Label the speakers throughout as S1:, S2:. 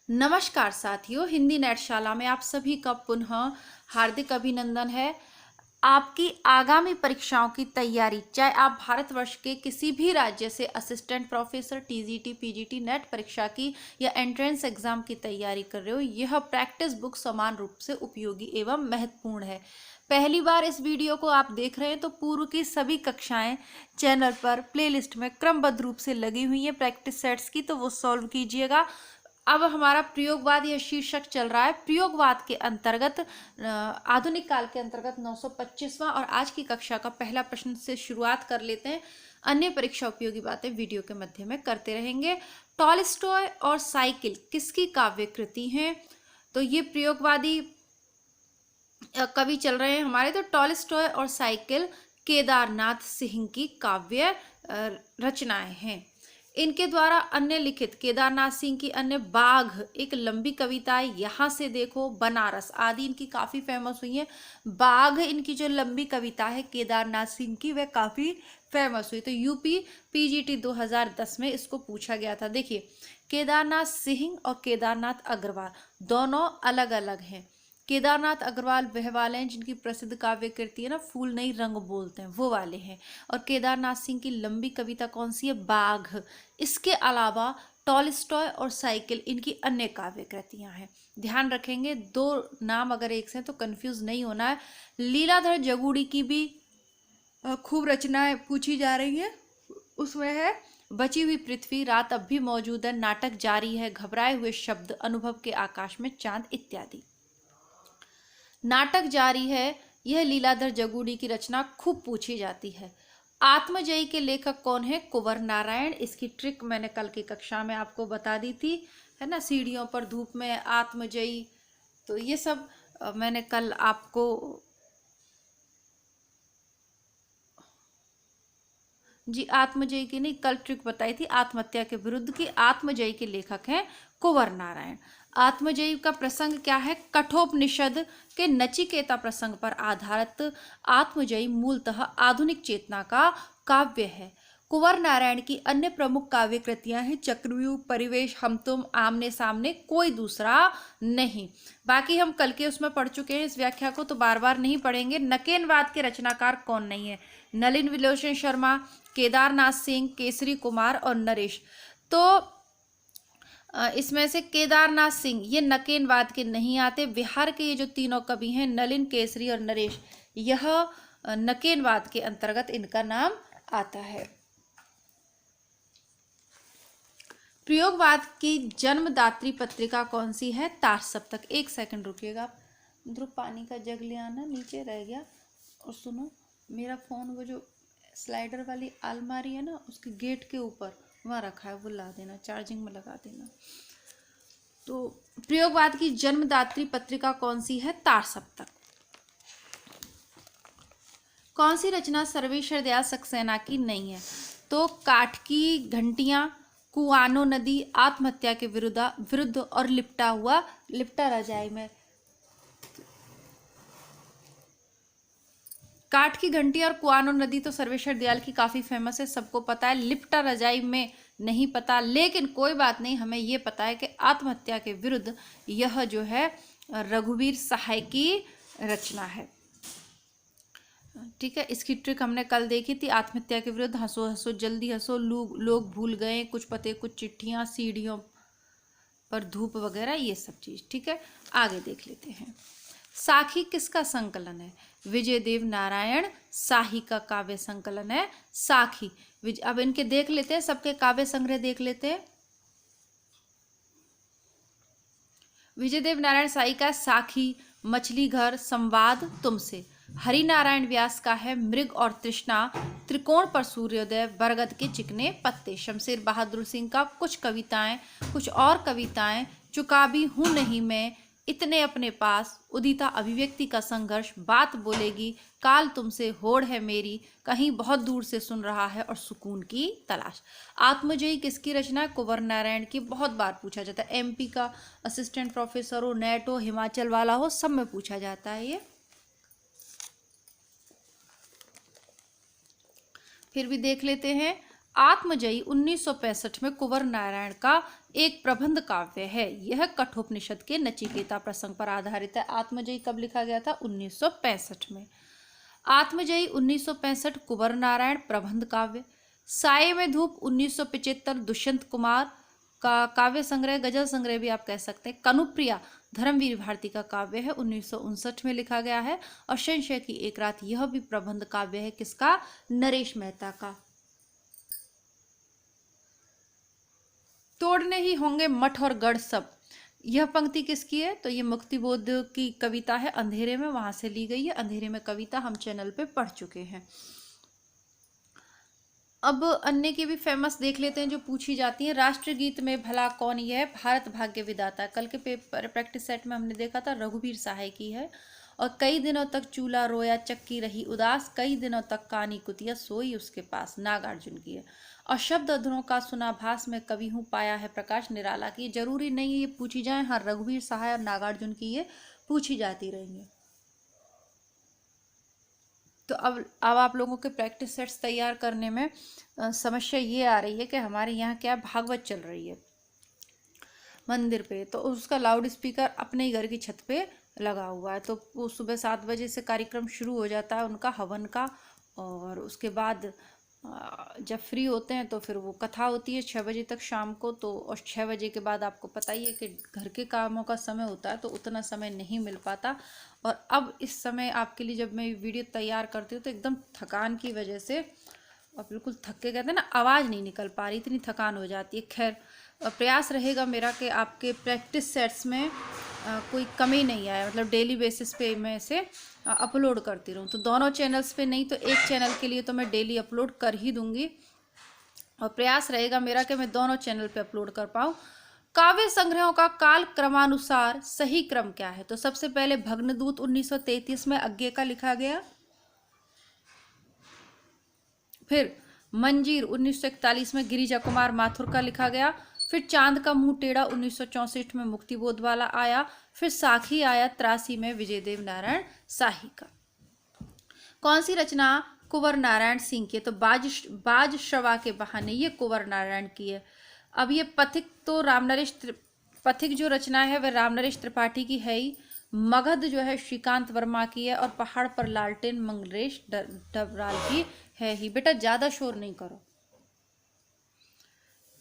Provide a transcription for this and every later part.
S1: नमस्कार साथियों, हिंदी नेटशाला में आप सभी का पुनः हार्दिक अभिनंदन है। आपकी आगामी परीक्षाओं की तैयारी, चाहे आप भारतवर्ष के किसी भी राज्य से assistant professor, TGT, PGT, net परीक्षा की या एंट्रेंस एग्जाम की तैयारी कर रहे हो, यह प्रैक्टिस बुक समान रूप से उपयोगी एवं महत्वपूर्ण है। पहली बार इस वीडियो को आप देख रहे हैं तो पूर्व की सभी कक्षाएं चैनल पर प्लेलिस्ट में क्रमबद्ध रूप से लगी हुई हैं प्रैक्टिस सेट्स की, तो वो सॉल्व कीजिएगा। अब हमारा प्रयोगवाद यह शीर्षक चल रहा है। प्रयोगवाद के अंतर्गत आधुनिक काल के अंतर्गत 925वां और आज की कक्षा का पहला प्रश्न से शुरुआत कर लेते हैं। अन्य परीक्षा उपयोगी बातें वीडियो के मध्य में करते रहेंगे। टॉलस्टॉय और साइकिल किसकी काव्य कृति हैं? तो ये प्रयोगवादी कवि चल रहे हैं हमारे। तो टॉलस्टॉय और साइकिल केदारनाथ सिंह की काव्य रचनाएं हैं। इनके द्वारा अन्य लिखित केदारनाथ सिंह की अन्य बाघ एक लंबी कविता है, यहाँ से देखो, बनारस आदि इनकी काफ़ी फेमस हुई है। बाघ इनकी जो लंबी कविता है केदारनाथ सिंह की, वह काफ़ी फेमस हुई। तो यूपी पीजीटी 2010 में इसको पूछा गया था। देखिए, केदारनाथ सिंह और केदारनाथ अग्रवाल दोनों अलग अलग हैं। केदारनाथ अग्रवाल वह वाले हैं जिनकी प्रसिद्ध काव्य कृति है ना फूल नहीं रंग बोलते हैं, वो वाले हैं। और केदारनाथ सिंह की लंबी कविता कौन सी है? बाघ। इसके अलावा टॉलस्टॉय और साइकिल इनकी अन्य काव्य कृतियां हैं। ध्यान रखेंगे, दो नाम अगर एक से तो कंफ्यूज नहीं होना है। लीलाधर जगूड़ी की भी खूब रचनाएं पूछी जा रही है। उसमें है बची हुई पृथ्वी, रात अब भी मौजूद है, नाटक जारी है, घबराए हुए शब्द, अनुभव के आकाश में चांद इत्यादि। नाटक जारी है, यह लीलाधर जगूड़ी की रचना खूब पूछी जाती है। आत्मजयी के लेखक कौन है? कुंवर नारायण। इसकी ट्रिक मैंने कल की कक्षा में आपको बता दी थी, है ना, सीढ़ियों पर धूप में आत्मजयी। तो ये सब मैंने कल आपको जी आत्मजयी की नहीं, कल ट्रिक बताई थी आत्महत्या के विरुद्ध की। आत्मजयी के लेखक हैं कुंवर नारायण। आत्मजयी का प्रसंग क्या है? कठोपनिषद के नचिकेता प्रसंग पर आधारित आत्मजयी मूलतः आधुनिक चेतना का काव्य है। कुंवर नारायण की अन्य प्रमुख काव्य कृतियां हैं चक्रव्यूह, परिवेश, हम तुम, आमने सामने, कोई दूसरा नहीं। बाकी हम कल के उसमें पढ़ चुके हैं, इस व्याख्या को तो बार बार नहीं पढ़ेंगे। नकेनवाद के रचनाकार कौन नहीं है? नलिन विलोचन शर्मा, केदारनाथ सिंह, केसरी कुमार और नरेश। तो इसमें से केदारनाथ सिंह ये नकेनवाद के नहीं आते। बिहार के ये जो तीनों कवि हैं नलिन, केसरी और नरेश, यह नकेनवाद के अंतर्गत इनका नाम आता है। प्रयोगवाद की जन्मदात्री पत्रिका कौन सी है? तार सप्तक। एक सेकंड रुकिएगा, ध्रुव पानी का जग ले आना, नीचे रह गया। और सुनो, मेरा फोन वो जो स्लाइडर वाली अलमारी है ना, उसके गेट के ऊपर वहाँ रखा है, वो ला देना, चार्जिंग में लगा देना। तो प्रयोगवाद की जन्मदात्री पत्रिका कौन सी है? तार सप्तक। कौन सी रचना सर्वेश्वर दयाल सक्सेना की नहीं है? तो काठ की घंटियां, कुआनो नदी, आत्महत्या के विरुद्ध और लिपटा रजाई में। काठ की घंटी और कुआनो नदी तो सर्वेश्वर दयाल की काफी फेमस है, सबको पता है। लिपटा रजाई में नहीं पता, लेकिन कोई बात नहीं, हमें ये पता है कि आत्महत्या के विरुद्ध यह जो है रघुवीर सहाय की रचना है। ठीक है, इसकी ट्रिक हमने कल देखी थी। आत्महत्या के विरुद्ध, हंसो हंसो जल्दी हंसो, लोग भूल गए, कुछ पते कुछ चिट्ठियां, सीढ़ियों पर धूप वगैरह, ये सब चीज। ठीक है, आगे देख लेते हैं। साखी किसका संकलन है? विजयदेव नारायण शाही का काव्य संकलन है साखी। अब इनके देख लेते हैं, सबके काव्य संग्रह देख लेते हैं। विजयदेव नारायण शाही का साखी, मछली घर, संवाद तुमसे। हरिनारायण व्यास का है मृग और तृष्णा, त्रिकोण पर सूर्योदय, बरगद के चिकने पत्ते। शमशेर बहादुर सिंह का कुछ कविताएं, कुछ और कविताएं, चुकाबी हूं नहीं मैं, इतने अपने पास, उदिता अभिव्यक्ति का संघर्ष, बात बोलेगी, काल तुमसे, होड़ है मेरी, कहीं बहुत दूर से सुन रहा है और सुकून की तलाश। आत्मजयी किसकी रचना है? कुंवर नारायण की। बहुत बार पूछा जाता है, एमपी का असिस्टेंट प्रोफेसर हो, नेट हो, हिमाचल वाला हो, सब में पूछा जाता है ये। फिर भी देख लेते हैं। आत्मजयी 1965 में कुंवर नारायण का एक प्रबंध काव्य है। यह कठोपनिषद के नचिकेता प्रसंग पर आधारित है। आत्मजयी कब लिखा गया था? 1965 में। आत्मजयी 1965 कुंवर नारायण प्रबंध काव्य। साये में धूप 1975 दुष्यंत कुमार का काव्य संग्रह, गजल संग्रह भी आप कह सकते हैं। कनुप्रिया धर्मवीर भारती का काव्य है, 1959 में लिखा गया है। और संशय की एक रात, यह भी प्रबंध काव्य है। किसका? नरेश मेहता का। तोड़ने ही होंगे मठ और गढ़ सब, यह पंक्ति किसकी है? तो ये मुक्तिबोध की कविता है, अंधेरे में, वहां से ली गई है। अंधेरे में कविता हम चैनल पे पढ़ चुके हैं। अब अन्य की भी फेमस देख लेते हैं जो पूछी जाती है। राष्ट्रगीत में भला कौन? यह भारत भाग्य विधाता। कल के पेपर प्रैक्टिस सेट में हमने देखा था, रघुवीर सहाय की है। और कई दिनों तक चूल्हा रोया, चक्की रही उदास, कई दिनों तक कानी कुतिया सोई उसके पास, नागार्जुन की है। और शब्द अधरों का सुना भास में कवि हूँ, पाया है प्रकाश निराला की। जरूरी नहीं है ये पूछी जाए, हाँ रघुवीर सहाय और नागार्जुन की ये पूछी जाती रहेंगी। तो अब आप लोगों के प्रैक्टिस सेट्स तैयार करने में समस्या ये आ रही है कि हमारे यहाँ क्या भागवत चल रही है मंदिर पे, तो उसका लाउड स्पीकर अपने ही घर की छत पे लगा हुआ है। तो वो सुबह 7 बजे से कार्यक्रम शुरू हो जाता है उनका हवन का, और उसके बाद जब फ्री होते हैं तो फिर वो कथा होती है 6 बजे तक शाम को। तो और 6 बजे के बाद आपको पता ही है कि घर के कामों का समय होता है, तो उतना समय नहीं मिल पाता। और अब इस समय आपके लिए जब मैं वीडियो तैयार करती हूँ तो एकदम थकान की वजह से, और बिल्कुल थक के कहते हैं ना, आवाज़ नहीं निकल पा रही, इतनी थकान हो जाती है। खैर प्रयास रहेगा मेरा कि आपके प्रैक्टिस सेट्स में कोई कमी नहीं आए, मतलब डेली बेसिस पे मैं इसे अपलोड करती रहूँ। तो दोनों चैनल्स पे नहीं तो एक चैनल के लिए तो मैं डेली अपलोड कर ही दूंगी, और प्रयास रहेगा मेरा कि मैं दोनों चैनल पे अपलोड कर पाऊँ। काव्य संग्रहों का काल क्रमानुसार सही क्रम क्या है? तो सबसे पहले भग्नदूत 1933 में अज्ञे का लिखा गया। फिर मंजीर 1941 में गिरिजा कुमार माथुर का लिखा गया। फिर चांद का मुंह टेढ़ा 1964 में मुक्तिबोध वाला आया। फिर साखी आया 83 में विजयदेव नारायण शाही का। कौन सी रचना कुंवर नारायण सिंह की? तो बाज श्रवा के बहाने, ये कुंवर नारायण की है। अब ये पथिक तो पथिक जो रचना है वह रामनरेश त्रिपाठी की है ही। मगध जो है श्रीकांत वर्मा की है, और पहाड़ पर लालटेन मंगलेश डबराल की है ही। बेटा ज्यादा शोर नहीं करो,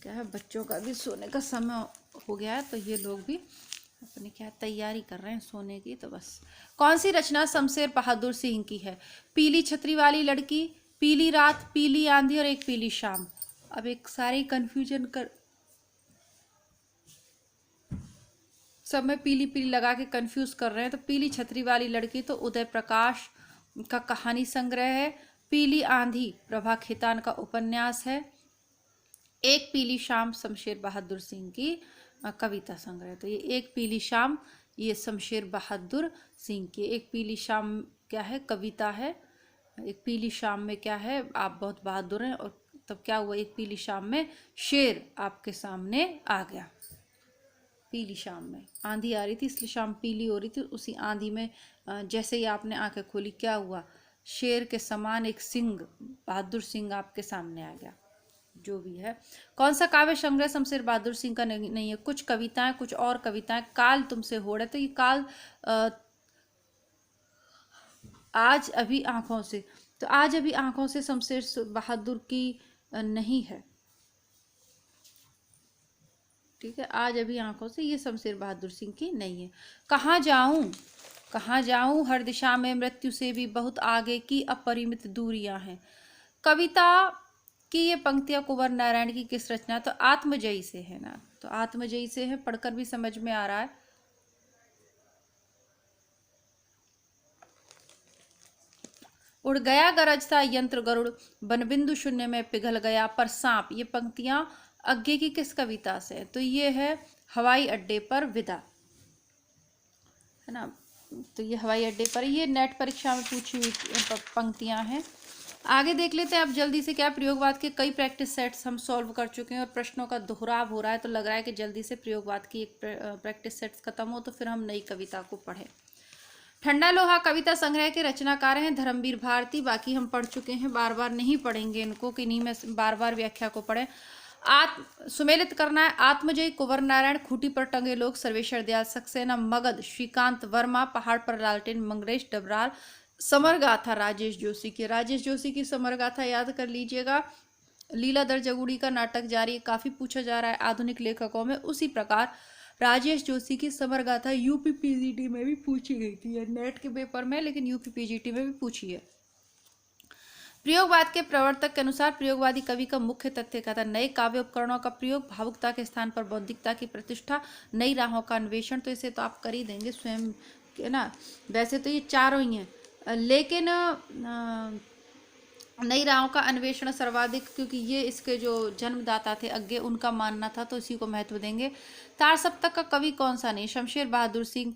S1: क्या है बच्चों का भी सोने का समय हो गया है, तो ये लोग भी अपनी क्या तैयारी कर रहे हैं सोने की। तो बस, कौन सी रचना शमशेर बहादुर सिंह की है? पीली छतरी वाली लड़की, पीली रात, पीली आंधी और एक पीली शाम। अब एक सारे कंफ्यूजन कर, सब में पीली पीली लगा के कंफ्यूज कर रहे हैं। तो पीली छतरी वाली लड़की तो उदय प्रकाश का कहानी संग्रह है। पीली आंधी प्रभा खेतान का उपन्यास है। एक पीली शाम शमशेर बहादुर सिंह की कविता संग्रह। तो ये एक पीली शाम, ये शमशेर बहादुर सिंह की। एक पीली शाम क्या है? कविता है। एक पीली शाम में क्या है? आप बहुत बहादुर हैं। और तब क्या हुआ? एक पीली शाम में शेर आपके सामने आ गया। पीली शाम में आंधी आ रही थी, इसलिए शाम पीली हो रही थी। उसी आंधी में जैसे ही आपने आंखें खोली, क्या हुआ? शेर के समान एक सिंह, बहादुर सिंह आपके सामने आ गया। जो भी है, कौन सा काव्य संग्रह शमशेर बहादुर सिंह का नहीं है? कुछ कविताएं, कुछ और कविताएं। काल तुमसे होड़ है, तो ये काल आज अभी आंखों से, तो आज अभी आंखों से शमशेर बहादुर की नहीं है। ठीक है, आज अभी आंखों से ये शमशेर बहादुर सिंह की नहीं है। कहाँ जाऊं हर दिशा में मृत्यु से भी बहुत आगे की अपरिमित दूरियां हैं। कविता की ये पंक्तियां कुंवर नारायण की किस रचना? तो आत्मजयी से है ना, तो आत्मजयी से है, पढ़कर भी समझ में आ रहा है। उड़ गया गरजता यंत्र गरुड़, बनबिंदु शून्य में पिघल गया पर सांप, ये पंक्तियां अज्ञे की किस कविता से है? तो ये है हवाई अड्डे पर विदा, है ना। तो ये हवाई अड्डे पर, ये नेट परीक्षा में पूछी हुई पंक्तियां हैं। आगे देख लेते हैं अब जल्दी से। क्या प्रयोगवाद के कई प्रैक्टिस सेट्स हम सॉल्व कर चुके हैं और प्रश्नों का दोहराव हो रहा है, तो लग रहा है कि जल्दी से प्रयोगवाद की एक प्रैक्टिस सेट्स खत्म हो तो फिर हम नई कविता को पढ़ें। ठंडा लोहा कविता संग्रह के रचनाकार हैं धर्मवीर भारती। बाकी हम पढ़ चुके हैं, बार बार नहीं पढ़ेंगे इनको, कि नहीं मैं बार बार व्याख्या को पढ़ें। आत्म सुमेलित करना है। आत्मजयी कुंवर नारायण, खूंटी पर टंगे लोग सर्वेश्वर दयाल सक्सेना, मगध श्रीकांत वर्मा, पहाड़ पर लालटेन मंगरेश डबराल, समर गाथा राजेश जोशी की। राजेश जोशी की समर गाथा याद कर लीजिएगा। लीलाधर जगुड़ी का नाटक जारी, काफी पूछा जा रहा है आधुनिक लेखकों में। उसी प्रकार राजेश जोशी की समर गाथा यूपी पीजीटी में भी पूछी गई थी, नेट के पेपर में, लेकिन यूपी पीजीटी में भी पूछी है। प्रयोगवाद के प्रवर्तक के अनुसार प्रयोगवादी कवि का मुख्य तथ्य क्या था? नए काव्य उपकरणों का प्रयोग, भावुकता के स्थान पर बौद्धिकता की प्रतिष्ठा, नई राहों का अन्वेषण। तो इसे तो आप कर ही देंगे स्वयं है ना। वैसे तो ये चारों ही हैं, लेकिन नई राहों का अन्वेषण सर्वाधिक, क्योंकि ये इसके जो जन्मदाता थे अज्ञे, उनका मानना था, तो इसी को महत्व देंगे। तार सप्तक का कवि कौन सा नहीं? शमशेर बहादुर सिंह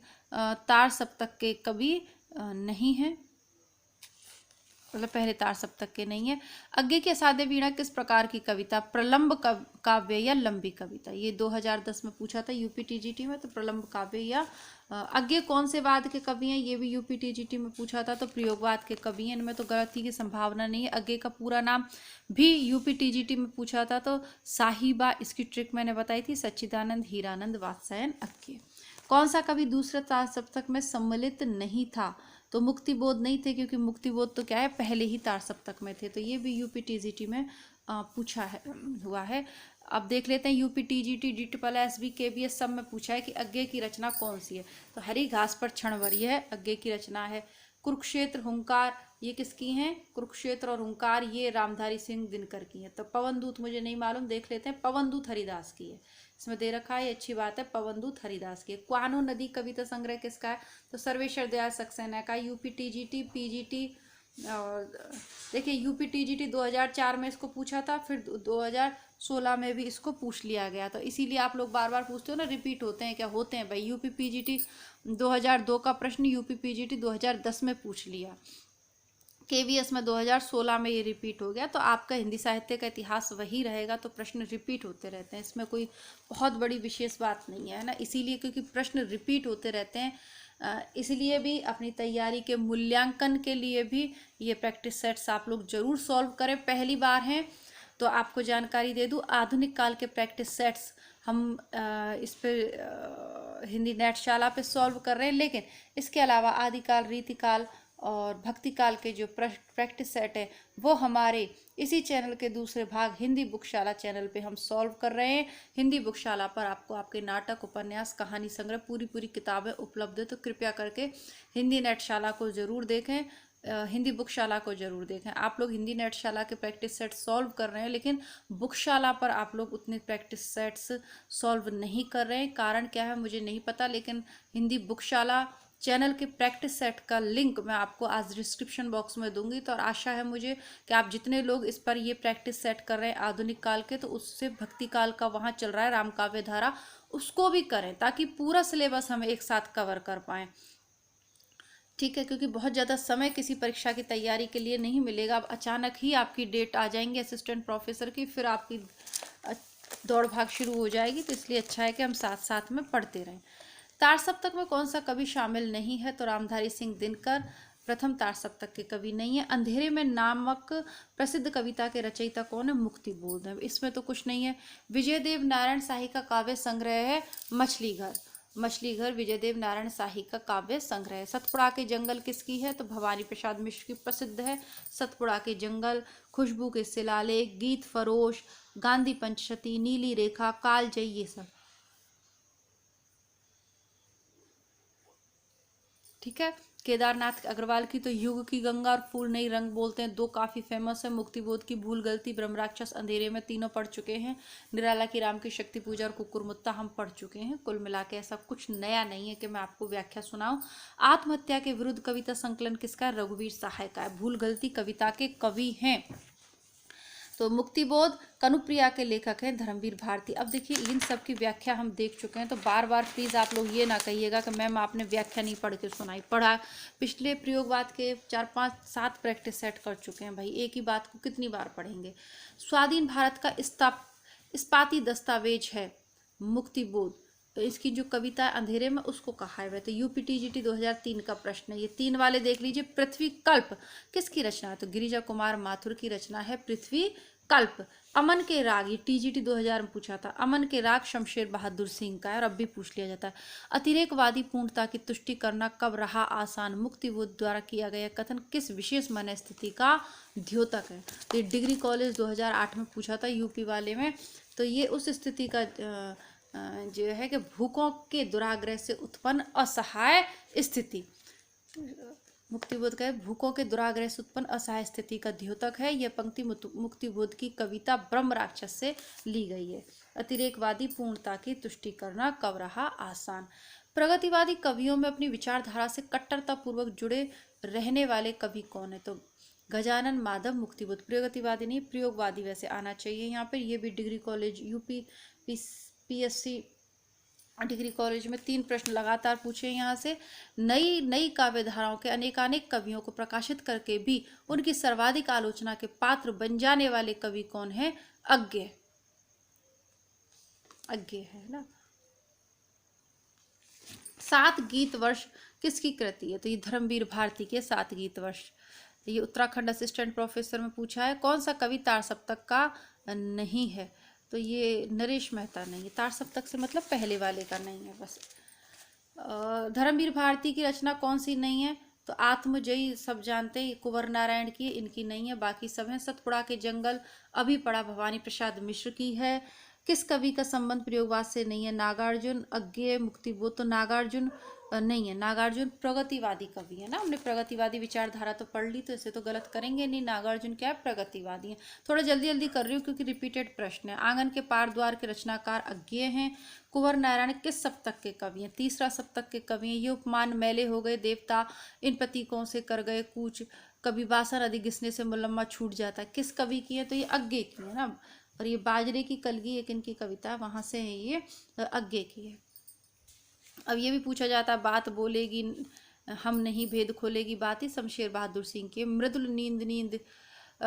S1: तार सप्तक के कवि नहीं है, मतलब पहले तार सप्तक के नहीं है। अज्ञे की असाध्य वीणा किस प्रकार की कविता? प्रलंब काव्य या लंबी कविता? ये 2010 में पूछा था यूपी टीजीटी में, तो प्रलंब काव्य या अज्ञे कौन से वाद के कवि हैं? ये भी यूपी टीजीटी में पूछा था, तो प्रयोगवाद के कवि हैं। इनमें तो गलती की संभावना नहीं है। अज्ञे का पूरा नाम भी यूपी टीजीटी में पूछा था, तो साहिबा, इसकी ट्रिक मैंने बताई थी, सच्चिदानंद हीरानंद वात्सायन अज्ञे। कौन सा कवि दूसरे तार सप्तक में सम्मिलित नहीं था? तो मुक्तिबोध नहीं थे, क्योंकि मुक्तिबोध तो क्या है, पहले ही तार सप्तक में थे। तो ये भी यूपी टीजीटी में पूछा है हुआ है। अब देख लेते हैं यूपी टीजीटी, DSSB, KBS सब में पूछा है कि अज्ञे की रचना कौन सी है? तो हरी घास पर क्षणभरी है अज्ञे की रचना है। कुरुक्षेत्र, हुंकार, ये किसकी हैं? कुरुक्षेत्र और हुंकार ये रामधारी सिंह दिनकर की है। तो पवन दूत मुझे नहीं मालूम, देख लेते हैं। पवन दूत हरिदास की है, इसमें दे रखा है, अच्छी बात है। पवन दूत हरिदास की है। क्वानो नदी कविता संग्रह किसका है? तो सर्वेश्वर दयाल सक्सेना का। यूपी टीजीटी पीजीटी, और देखिए यूपी टीजीटी 2004 में इसको पूछा था, फिर 2016 में भी इसको पूछ लिया गया। तो इसीलिए आप लोग बार बार पूछते हो ना, रिपीट होते हैं क्या? होते हैं भाई। यूपी पीजीटी 2002 का प्रश्न यूपी पीजीटी 2010 में पूछ लिया, KVS में 2016 में ये रिपीट हो गया। तो आपका हिंदी साहित्य का इतिहास वही रहेगा, तो प्रश्न रिपीट होते रहते हैं, इसमें कोई बहुत बड़ी विशेष बात नहीं है ना। इसीलिए क्योंकि प्रश्न रिपीट होते रहते हैं, इसलिए भी अपनी तैयारी के मूल्यांकन के लिए भी ये प्रैक्टिस सेट्स आप लोग जरूर सॉल्व करें। पहली बार हैं तो आपको जानकारी दे दूँ, आधुनिक काल के प्रैक्टिस सेट्स हम इस पर हिंदी नेटशाला पे सॉल्व कर रहे हैं, लेकिन इसके अलावा आदिकाल, रीतिकाल और भक्ति काल के जो प्रैक्टिस सेट है वो हमारे इसी चैनल के दूसरे भाग हिंदी बुकशाला चैनल पे हम सॉल्व कर रहे हैं। हिंदी बुकशाला पर आपको आपके नाटक, उपन्यास, कहानी संग्रह, पूरी किताबें उपलब्ध है, तो कृपया करके हिंदी नेटशाला को ज़रूर देखें, हिंदी बुकशाला को ज़रूर देखें। आप लोग हिंदी नेटशाला के प्रैक्टिस सेट सॉल्व कर रहे हैं, लेकिन बुकशाला पर आप लोग उतने प्रैक्टिस सेट्स सॉल्व नहीं कर रहे हैं। कारण क्या है मुझे नहीं पता, लेकिन हिंदी बुकशाला चैनल के प्रैक्टिस सेट का लिंक मैं आपको आज डिस्क्रिप्शन बॉक्स में दूंगी। तो और आशा है मुझे कि आप जितने लोग इस पर ये प्रैक्टिस सेट कर रहे हैं आधुनिक काल के, तो उससे भक्ति काल का वहाँ चल रहा है राम काव्य धारा, उसको भी करें, ताकि पूरा सिलेबस हम एक साथ कवर कर पाएँ। ठीक है, क्योंकि बहुत ज़्यादा समय किसी परीक्षा की तैयारी के लिए नहीं मिलेगा। अब अचानक ही आपकी डेट आ जाएंगी असिस्टेंट प्रोफेसर की, फिर आपकी दौड़ भाग शुरू हो जाएगी। तो इसलिए अच्छा है कि हम साथ साथ में पढ़ते रहें। तार सप्तक में कौन सा कवि शामिल नहीं है? तो रामधारी सिंह दिनकर प्रथम तार सप्तक के कवि नहीं है। अंधेरे में नामक प्रसिद्ध कविता के रचयिता कौन है? मुक्तिबोध है, इसमें तो कुछ नहीं है। विजयदेव नारायण शाही का काव्य संग्रह है मछली घर। मछली घर विजयदेव नारायण शाही का काव्य संग्रह है। सतपुड़ा के जंगल किसकी है? तो भवानी प्रसाद मिश्र की प्रसिद्ध है सतपुड़ा के जंगल। खुशबू के शिलालेख, गीत फरोश, गांधी पंचशती, नीली रेखा, कालजयी, ये सब ठीक है। केदारनाथ अग्रवाल की तो युग की गंगा और फूल नहीं रंग बोलते हैं, दो काफ़ी फेमस है। मुक्तिबोध की भूल गलती, ब्रह्म राक्षस, अंधेरे में, तीनों पढ़ चुके हैं। निराला की राम की शक्ति पूजा और कुकुरमुत्ता हम पढ़ चुके हैं। कुल मिला के ऐसा कुछ नया नहीं है कि मैं आपको व्याख्या सुनाऊं। आत्महत्या के विरुद्ध कविता संकलन किसका है? रघुवीर सहाय का है। भूल गलती कविता के कवि हैं। तो मुक्तिबोध कनुप्रिया के लेखक हैं धर्मवीर भारती। अब देखिए इन सब की व्याख्या हम देख चुके हैं, तो बार बार प्लीज़ आप लोग ये ना कहिएगा कि मैम आपने व्याख्या नहीं पढ़ के सुनाई। पढ़ा, पिछले प्रयोगवाद के 4, 5, 7 प्रैक्टिस सेट कर चुके हैं भाई, एक ही बात को कितनी बार पढ़ेंगे। स्वाधीन भारत का इस्पाती दस्तावेज है मुक्तिबोध। तो इसकी जो कविता है अंधेरे में, उसको कहा है। तो यूपी टीजीटी 2003 का प्रश्न है, ये 3 वाले देख लीजिए। पृथ्वी कल्प किसकी रचना है? तो गिरिजा कुमार माथुर की रचना है पृथ्वी कल्प, अमन के राग, ये टीजीटी 2000 में पूछा था। अमन के राग शमशेर बहादुर सिंह का है और अब भी पूछ लिया जाता है। अतिरेकवादी पूर्णता की तुष्टि करना कब रहा आसान, मुक्तिबोध द्वारा किया गया कथन किस विशेष मन स्थिति का द्योतक है। तो ये डिग्री कॉलेज 2008 में पूछा था यूपी वाले में। तो ये उस स्थिति का जो है कि भूखों के दुराग्रह से उत्पन्न असहाय स्थिति, मुक्तिबोध का भूखों के दुराग्रह से उत्पन्न असहाय स्थिति का द्योतक है। यह पंक्ति मुक्तिबोध की कविता ब्रह्म राक्षस से ली गई है। अतिरेकवादी पूर्णता की तुष्टि करना कब रहा आसान। प्रगतिवादी कवियों में अपनी विचारधारा से कट्टरता पूर्वक जुड़े रहने वाले कवि कौन है। तो गजानन माधव मुक्तिबोध। प्रगतिवादी नहीं, प्रयोगवादी वैसे आना चाहिए यहाँ पर। ये भी degree college UP PSC degree college में 3 प्रश्न लगातार पूछे यहाँ से। नई काव्य धाराओं के अनेकानेक कवियों को प्रकाशित करके भी उनकी सर्वाधिक आलोचना के पात्र बन जाने वाले कवि कौन है। अज्ञेय है ना। 7 गीत वर्ष किसकी कृति है। तो ये धर्मवीर भारती के 7 गीत वर्ष। ये उत्तराखंड असिस्टेंट प्रोफेसर में पूछा है। कौन सा कवि तार सप्तक का नहीं है। तो ये नरेश मेहता नहीं है। तार सप्तक से मतलब पहले वाले का नहीं है बस। धर्मवीर भारती की रचना कौन सी नहीं है। तो आत्मजयी सब जानते हैं, कुंवर नारायण की, इनकी नहीं है, बाकी सब हैं। सतपुड़ा के जंगल अभी पड़ा भवानी प्रसाद मिश्र की है। किस कवि का संबंध प्रयोगवाद से नहीं है। नागार्जुन। अज्ञेय, मुक्तिबोध। तो नागार्जुन नहीं है। नागार्जुन प्रगतिवादी कवि है ना। हमने प्रगतिवादी विचारधारा तो पढ़ ली, तो इसे तो गलत करेंगे नहीं। नागार्जुन क्या है, प्रगतिवादी है। थोड़ा जल्दी जल्दी कर रही हूँ क्योंकि रिपीटेड प्रश्न है। आंगन के पार द्वार के रचनाकार अज्ञेय हैं। कुंवर नारायण किस सप्तक के कवि हैं। तीसरा सप्तक के कवि हैं। ये उपमान मैले हो गए देवता, इन प्रतीकों से कर गए कूच, कभी बासर अधिक घिसने से मुलम्मा छूट जाता है, किस कवि की है। तो ये अज्ञेय की है ना। और ये बाजरे की कलगी एक इनकी कविता, वहां से है, ये अज्ञेय की है। अब ये भी पूछा जाता है, बात बोलेगी हम नहीं भेद खोलेगी बात, ही शमशेर बहादुर सिंह की। मृदुल नींद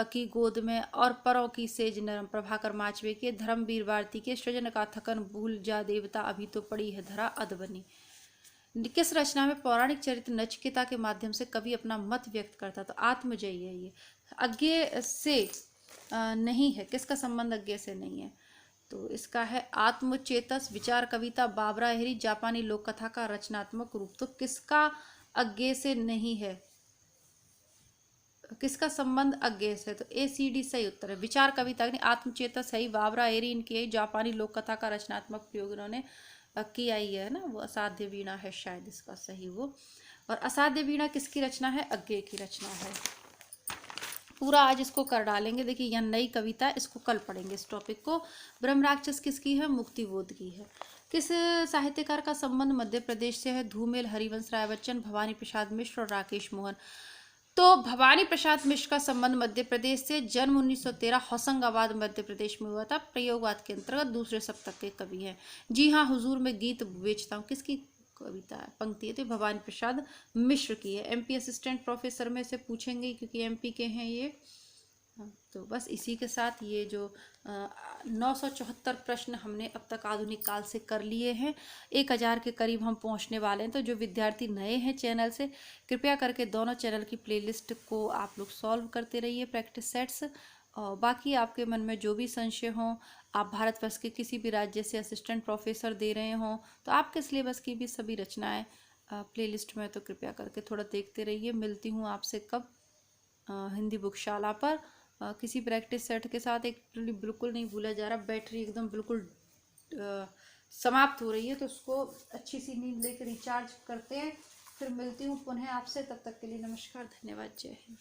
S1: की गोद में और परों की सेज नरम, प्रभाकर माचवे के। धर्मवीर भारती के। सृजन का थकन भूल जा देवता, अभी तो पड़ी है धरा अधबनी। किस रचना में पौराणिक चरित्र नचिकेता के माध्यम से कवि अपना मत व्यक्त करता। तो आत्मजयी है ये। अज्ञेय से नहीं है। किसका संबंध अज्ञेय से नहीं है। तो इसका है आत्मचेतस, विचार कविता, बाबरा हेरी, जापानी लोक कथा का रचनात्मक रूप। तो किसका अज्ञेय से नहीं है, किसका संबंध अज्ञेय से। तो ACD सही उत्तर है। विचार कविता नहीं, आत्मचेतस है, बाबरा हेरी इनकी है, जापानी लोक कथा का रचनात्मक प्रयोग इन्होंने किया ही है ना। वो असाध्य वीणा है शायद इसका सही वो। और असाध्य वीणा किसकी रचना है, अज्ञेय की रचना है। पूरा आज इसको कर डालेंगे। देखिए यह नई कविता है, इसको कल पढ़ेंगे इस टॉपिक को। ब्रह्म राक्षस किसकी है, मुक्तिबोध की है। किस साहित्यकार का संबंध मध्य प्रदेश से है। धूमेल, हरिवंश राय बच्चन, भवानी प्रसाद मिश्र और राकेश मोहन। तो भवानी प्रसाद मिश्र का संबंध मध्य प्रदेश से। जन्म 1913 होशंगाबाद मध्य प्रदेश में हुआ था। प्रयोगवाद के अंतर्गत दूसरे सप्तक के कवि हैं। जी हाँ हुजूर में गीत बेचता हूँ किसकी कविता है, पंक्ति है। तो भवानी प्रसाद मिश्र की है। MP असिस्टेंट प्रोफेसर में से पूछेंगे क्योंकि MP के हैं ये। तो बस इसी के साथ ये जो 974 प्रश्न हमने अब तक आधुनिक काल से कर लिए हैं। 1000 के करीब हम पहुंचने वाले हैं। तो जो विद्यार्थी नए हैं चैनल से, कृपया करके दोनों चैनल की प्लेलिस्ट को आप लोग सॉल्व करते रहिए, प्रैक्टिस सेट्स। और बाकी आपके मन में जो भी संशय हो, आप भारतवर्ष के किसी भी राज्य से असिस्टेंट प्रोफेसर दे रहे हों, तो आपके सिलेबस की भी सभी रचनाएं प्लेलिस्ट में, तो कृपया करके थोड़ा देखते रहिए। मिलती हूँ आपसे कब, हिंदी बुकशाला पर किसी प्रैक्टिस सेट के साथ। एक बिल्कुल नहीं भूला जा रहा, बैटरी एकदम बिल्कुल समाप्त हो रही है, तो उसको अच्छी सी नींद लेकर रिचार्ज करते हैं। फिर मिलती हूँ पुनः आपसे, तब तक के लिए नमस्कार, धन्यवाद, जय हिंद।